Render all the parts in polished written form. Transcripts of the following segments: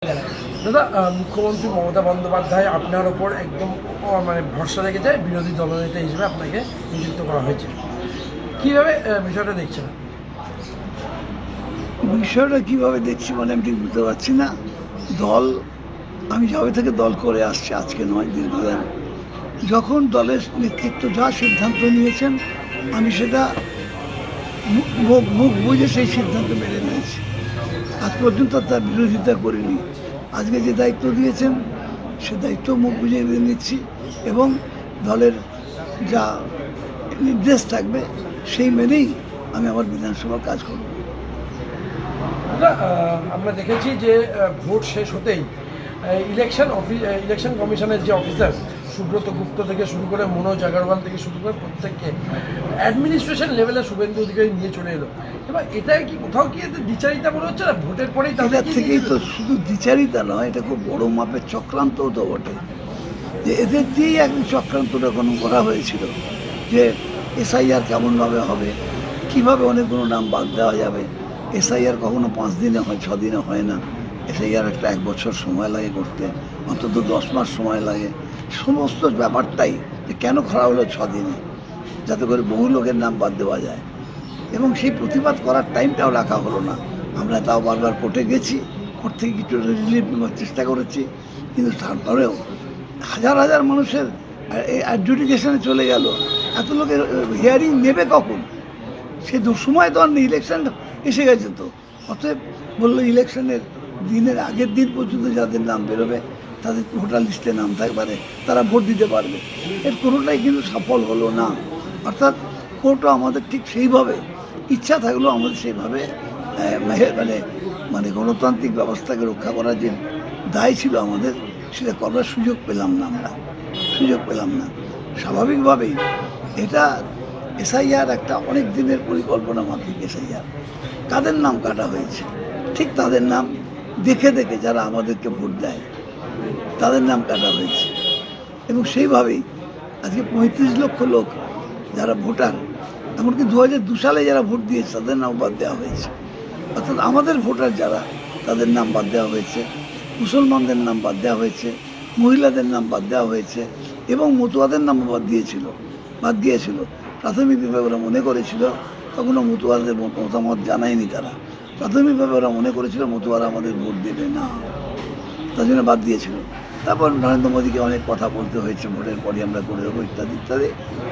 দাদা, মুখ্যমন্ত্রী মমতা বন্দ্যোপাধ্যায় আপনার ওপর একদম মানে ভরসা রেখেছে, বিরোধী দলনেতা হিসেবে আপনাকে নিযুক্ত করা হয়েছে। কীভাবে বিষয়টা দেখছেন? বিষয়টা কীভাবে দেখছি মানে আমি ঠিক বুঝতে পারছি না। দল, আমি যবে থেকে দল করে আসছি, আজকে নয়, দীর্ঘদিন, যখন দলের নেতৃত্ব যা সিদ্ধান্ত নিয়েছেন আমি সেটা মুখ বুঝে সেই সিদ্ধান্ত মেনে নিয়েছি। আজ পর্যন্ত তার বিরোধিতা করিনি। আজকে যে দায়িত্ব দিয়েছেন সে দায়িত্ব মুখ বুঝে মেনে নিচ্ছি এবং দলের যা নির্দেশ থাকবে সেই মেনেই আমি আমার বিধানসভার কাজ করব। দাদা, আমরা দেখেছি যে ভোট শেষ হতেই ইলেকশন কমিশনের যে অফিসার সুব্রত গুপ্ত থেকে শুরু করে মনোজ আগরওয়াল থেকে শুরু করে প্রত্যেককে অ্যাডমিনিস্ট্রেশন লেভেলে শুভেন্দু অধিকারী নিয়ে চলে এলো। এবার এটাই কি কোথাও কি এতে দ্বিচারিতা মনে হচ্ছে না? ভোটের পরেই তাদের থেকেই তো শুধু দ্বিচারিতা নয়, এটা খুব বড় মাপের চক্রান্তও তো বটে। যে এদের দিয়েই একদিন চক্রান্তটা কোনো করা হয়েছিল যে এসআইআর কেমনভাবে হবে, কিভাবে অনেকগুলো নাম বাদ দেওয়া যাবে। এসআইআর কখনো 5 দিনে হয়, 6 দিনে হয় না। এসআইআর একটা 1 বছর সময় লাগে করতে, অন্তত 10 মাস সময় লাগে। সমস্ত ব্যাপারটাই যে কেন করা হলো 6 দিনে, যাতে করে বহু লোকের নাম বাদ দেওয়া যায়। এবং সেই প্রতিবাদ করার টাইমটাও রাখা হলো না। আমরা তাও বারবার কোর্টে গেছি, কোর্ট থেকে কিছু রিলিফ নেওয়ার চেষ্টা করেছি, কিন্তু তারপরেও হাজার হাজার মানুষের অ্যাডজুডিকেশনে চলে গেল। এত লোকের হিয়ারিং নেবে কখন? সে সময় তো আর নেই, ইলেকশন এসে গেছে তো। অতএব বললো ইলেকশনের দিনের আগের দিন পর্যন্ত যাদের নাম বেরোবে তাদের ভোটার লিস্টে নাম থাকবে, তারা ভোট দিতে পারবে। এর কোনোটাই কিন্তু সফল হলো না। অর্থাৎ কোর্টও আমাদের ঠিক সেইভাবে, ইচ্ছা থাকলেও আমাদের সেইভাবে মানে মানে গণতান্ত্রিক ব্যবস্থাকে রক্ষা করার যে দায় ছিল আমাদের, সেটা করার সুযোগ পেলাম না। আমরা সুযোগ পেলাম না। স্বাভাবিকভাবেই এটা এসআইআর একটা অনেক দিনের পরিকল্পনা মাফিক এসআইআর। কাদের নাম কাটা হয়েছে? ঠিক তাদের নাম দেখে দেখে যারা আমাদেরকে ভোট দেয় তাদের নাম কাটা হয়েছে। এবং সেইভাবেই আজকে 35 লক্ষ লোক যারা ভোটার, এমনকি 2002 সালে যারা ভোট দিয়েছে তাদের নাম বাদ দেওয়া হয়েছে। অর্থাৎ আমাদের ভোটার যারা, তাদের নাম বাদ দেওয়া হয়েছে, মুসলমানদের নাম বাদ দেওয়া হয়েছে, মহিলাদের নাম বাদ দেওয়া হয়েছে এবং মতুয়াদের নাম বাদ গিয়েছিল। প্রাথমিকভাবে ওরা মনে করেছিল, তখনও মতুয়াদের মতামত জানায়নি তারা, প্রাথমিকভাবে ওরা মনে করেছিল মতুয়ারা আমাদের ভোট দেবে না, তার জন্য বাদ দিয়েছিল। তারপর নরেন্দ্র মোদীকে অনেক কথা বলতে হয়েছে, ভোটের পরে আমরা করে দেবো ইত্যাদি ইত্যাদি,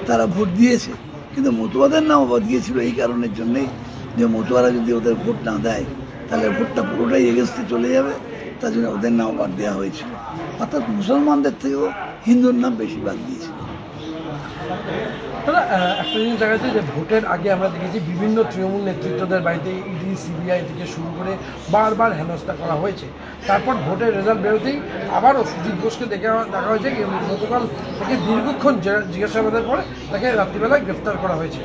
তারা ভোট দিয়েছে। কিন্তু মতুয়াদের নামও বাদ গিয়েছিল এই কারণের জন্যেই যে মতুয়ারা যদি ওদের ভোট না দেয় তাহলে ভোটটা পুরোটাই এগেন্স্টে চলে যাবে, তার জন্য ওদের নাম বাদ দেওয়া হয়েছিল। অর্থাৎ মুসলমানদের থেকেও হিন্দুর নাম বেশি বাদ দিয়েছিল। দাদা, একটা জিনিস দেখা যাচ্ছে যে ভোটের আগে আমরা দেখেছি বিভিন্ন তৃণমূল নেতৃত্বদের বাড়িতে ইডি সিবিআই থেকে শুরু করে বারবার হেনস্থা করা হয়েছে। তারপর ভোটের রেজাল্ট বেরোতেই আবারও সুজিত ঘোষকে দেখা হয়েছে, গতকাল তাকে দীর্ঘক্ষণ জিজ্ঞাসাবাদের পরে তাকে রাত্রিবেলায় গ্রেফতার করা হয়েছে।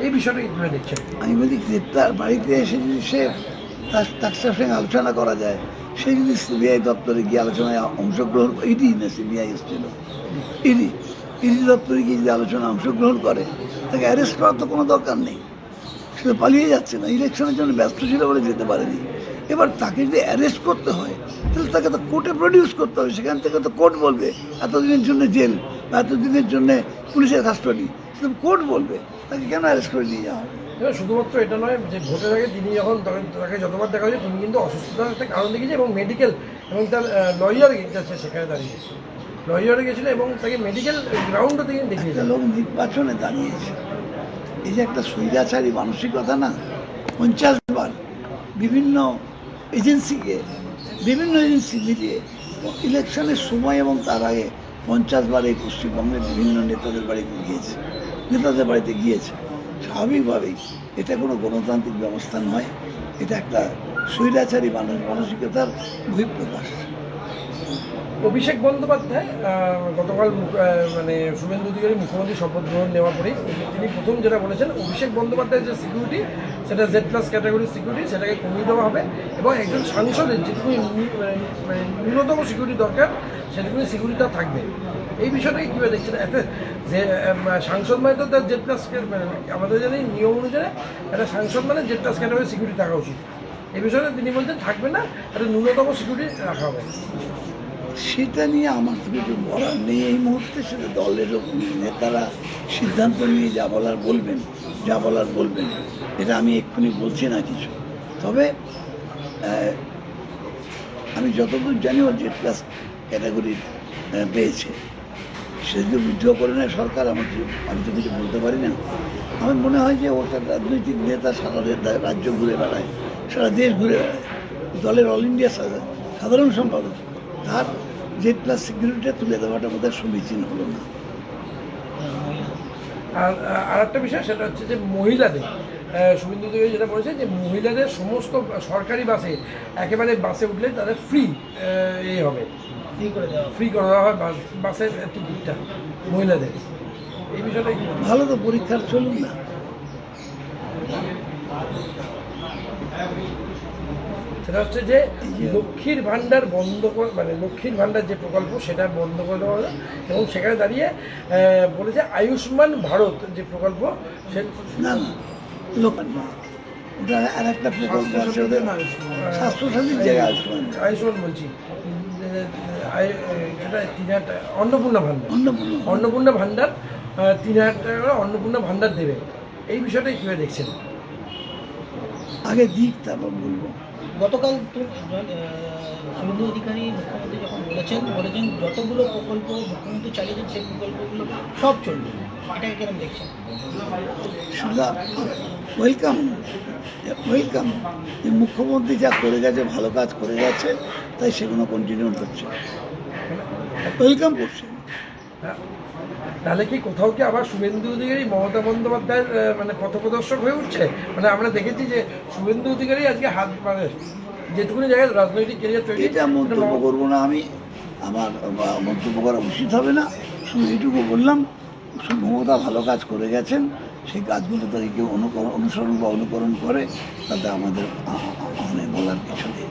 এই বিষয়টা কীভাবে দেখছেন? আমি বলি, গ্রেপ্তার বাড়িতে এসে যদি সে তার সঙ্গে আলোচনা করা যায়, সে যদি সিবিআই দপ্তরে গিয়ে আলোচনায় অংশগ্রহণ, ইডি না সিবিআই এসেছিল, ইডি দপ্তরে গিয়ে যদি আলোচনা অংশগ্রহণ করে, তাকে অ্যারেস্ট করার তো কোনো দরকার নেই। সে তো পালিয়ে যাচ্ছে না, ইলেকশনের জন্য ব্যস্ত ছিল বলে যেতে পারেনি। এবার তাকে যদি অ্যারেস্ট করতে হয় তাহলে তাকে তো কোর্টে প্রডিউস করতে হবে। সেখান থেকে তো কোর্ট বলবে এতদিনের জন্য জেল বা এতদিনের জন্য পুলিশের কাস্টডি, সেটা কোর্ট বলবে। তাকে কেন অ্যারেস্ট করে নিয়ে যাওয়া? এবার শুধুমাত্র এটা নয় যে ভোটের আগে তিনি যখন তাকে যতবার দেখা হয়েছে তিনি কিন্তু অসুস্থতার একটা কারণ দেখিয়েছে এবং মেডিকেল এবং তার লয়ার গেছে, সেখানে দাঁড়িয়ে লয়ারে গেছিলো এবং তাকে মেডিকেল গ্রাউন্ডও থেকে দেখিয়েছে। লোক নির্বাচনে দাঁড়িয়েছে, এই যে একটা স্বৈরাচারী মানসিকতা না, 50 বার বিভিন্ন এজেন্সি মিলিয়ে ইলেকশনের সময় এবং তার আগে 50 বার এই পশ্চিমবঙ্গের বিভিন্ন নেতাদের বাড়িতে গিয়েছে। স্বাভাবিকভাবেই এটা কোনো গণতান্ত্রিক ব্যবস্থা নয়, এটা একটা স্বৈরাচারী মানসিকতার বহিঃপ্রকাশ। অভিষেক বন্দ্যোপাধ্যায় গতকাল মানে শুভেন্দু অধিকারী মুখ্যমন্ত্রী শপথ গ্রহণ নেওয়ার পরেই তিনি প্রথম যেটা বলেছেন, অভিষেক বন্দ্যোপাধ্যায়ের যে সিকিউরিটি সেটা Z+ ক্যাটাগরির সিকিউরিটি, সেটাকে কমিয়ে দেওয়া হবে এবং একজন সাংসদের যেটুকু মানে ন্যূনতম সিকিউরিটি দরকার সেটুকুনি সিকিউরিটি থাকবে। এই বিষয়টাকে কীভাবে দেখছেন? একটা যে সাংসদ মানে তো তার Z+ মানে আমাদের জানি নিয়ম অনুযায়ী একটা সাংসদ মানে Z+ ক্যাটাগরির সিকিউরিটি থাকা উচিত। এই বিষয়ে তিনি বলছেন থাকবে না, একটা ন্যূনতম সিকিউরিটি রাখা হবে। সেটা নিয়ে আমার তো কিছু বলার নেই এই মুহূর্তে। সেটা দলের নেতারা সিদ্ধান্ত নিয়ে যা বলার বলবেন, এটা আমি এক্ষুনি বলছি না কিছু। তবে আমি যতদূর জানি ও জেড প্লাস ক্যাটাগরির পেয়েছে, সে যদি বিদ্রোহ করে নেয় সরকার, আমি তো কিছু বলতে পারি না। আমার মনে হয় যে ওটা রাজনৈতিক নেতা সারা রাজ্য ঘুরে বেড়ায়, সারা দেশ ঘুরে বেড়ায়, দলের অল ইন্ডিয়া সাধারণ সম্পাদক, তার জেড প্লাস সিকিউরিটিটা তুলে দেওয়াটা বোধহয় সমীচীন হলো না। আর একটা বিষয় সেটা হচ্ছে যে মহিলাদের, শুভেন্দু অধিকারী যেটা বলেছে যে মহিলাদের সমস্ত সরকারি বাসে একেবারে বাসে উঠলে তাদের ফ্রি হবে, ফ্রি করে দেওয়া হয় বাসের টিকিটটা মহিলাদের। এই বিষয়টা ভালো, তো পরীক্ষার চলুন না। সেটা হচ্ছে যে লক্ষ্মীর ভাণ্ডার বন্ধ করে, মানে লক্ষ্মীর ভাণ্ডার যে প্রকল্প সেটা বন্ধ করে দেওয়া হলো, এবং সেখানে দাঁড়িয়ে বলেছে আয়ুষ্মান ভারত যে প্রকল্প সে না লোকাল না, ওটা আর একটা প্রকল্প আছে ওদের, স্বাস্থ্যসাথীর জায়গায় আয়ুষ্মান বলছি এটা 3,000 টাকা অন্নপূর্ণা ভাণ্ডার, অন্নপূর্ণা ভাণ্ডার 3,000 টাকা করে অন্নপূর্ণা ভাণ্ডার দেবে। এই বিষয়টাই কীভাবে দেখছেন? আগে দিক তারপর বলবো। গতকাল তো শুভেন্দু অধিকারী মুখ্যমন্ত্রী যখন বলেছেন যতগুলো প্রকল্প মুখ্যমন্ত্রী চালিয়েছেন সেই প্রকল্পগুলো সব চলবে, এটাকে কেরম দেখছেন? শুধু ওয়েলকাম, যে মুখ্যমন্ত্রী যা করে গেছে, ভালো কাজ করে গেছে, তাই সেগুলো কন্টিনিউ হচ্ছে, ওয়েলকাম করছে। তাহলে কি কোথাও কি আবার শুভেন্দু অধিকারী মমতা বন্দ্যোপাধ্যায়ের মানে পথপ্রদর্শক হয়ে উঠছে? মানে আমরা দেখেছি যে শুভেন্দু অধিকারী আজকে হাত, মানে যেটুকুনি জায়গায় রাজনৈতিক কেরিয়ার তৈরি, এটা মন্তব্য করবো না আমি, আমার মন্তব্য করা উচিত হবে না। শুধু এইটুকু বললাম, মমতা ভালো কাজ করে গেছেন, সেই কাজগুলো তাকে কেউ অনুসরণ বা অনুকরণ করে, তাতে আমাদের বলার কিছু নেই।